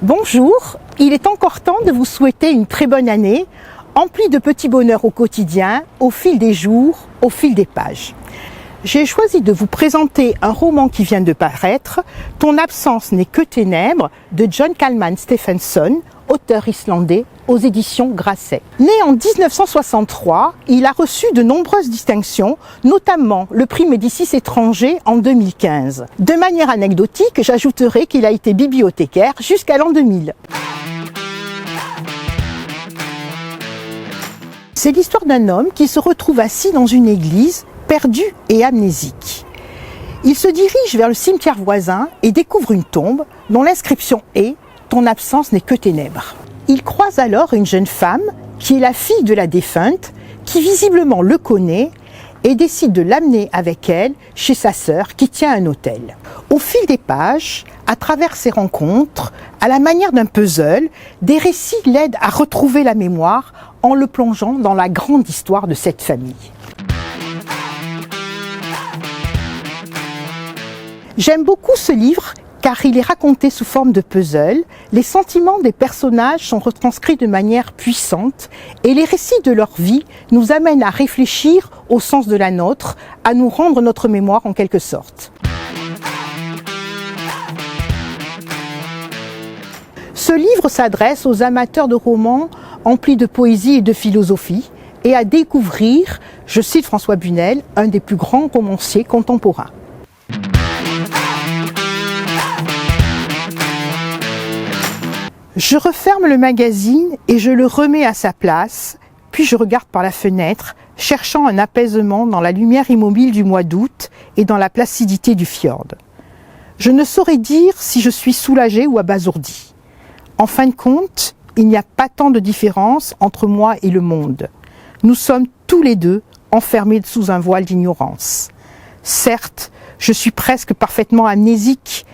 Bonjour, il est encore temps de vous souhaiter une très bonne année, emplie de petits bonheurs au quotidien, au fil des jours, au fil des pages. J'ai choisi de vous présenter un roman qui vient de paraître, Ton absence n'est que ténèbres, de John Kalman Stephenson, auteur islandais, aux éditions Grasset. Né en 1963, il a reçu de nombreuses distinctions, notamment le prix Médicis étranger en 2015. De manière anecdotique, j'ajouterai qu'il a été bibliothécaire jusqu'à l'an 2000. C'est l'histoire d'un homme qui se retrouve assis dans une église, perdu et amnésique. Il se dirige vers le cimetière voisin et découvre une tombe dont l'inscription est « Ton absence n'est que ténèbres ». Il croise alors une jeune femme qui est la fille de la défunte, qui visiblement le connaît et décide de l'amener avec elle chez sa sœur qui tient un hôtel. Au fil des pages, à travers ces rencontres, à la manière d'un puzzle, des récits l'aident à retrouver la mémoire en le plongeant dans la grande histoire de cette famille. J'aime beaucoup ce livre car il est raconté sous forme de puzzle, les sentiments des personnages sont retranscrits de manière puissante et les récits de leur vie nous amènent à réfléchir au sens de la nôtre, à nous rendre notre mémoire en quelque sorte. Ce livre s'adresse aux amateurs de romans emplis de poésie et de philosophie et à découvrir, je cite François Bunel, un des plus grands romanciers contemporains. Je referme le magazine et je le remets à sa place, puis je regarde par la fenêtre, cherchant un apaisement dans la lumière immobile du mois d'août et dans la placidité du fjord. Je ne saurais dire si je suis soulagée ou abasourdie. En fin de compte, il n'y a pas tant de différence entre moi et le monde. Nous sommes tous les deux enfermés sous un voile d'ignorance. Certes, je suis presque parfaitement amnésique,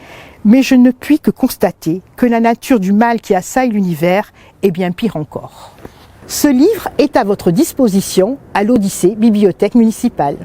mais je ne puis que constater que la nature du mal qui assaille l'univers est bien pire encore. Ce livre est à votre disposition à l'Odyssée Bibliothèque Municipale.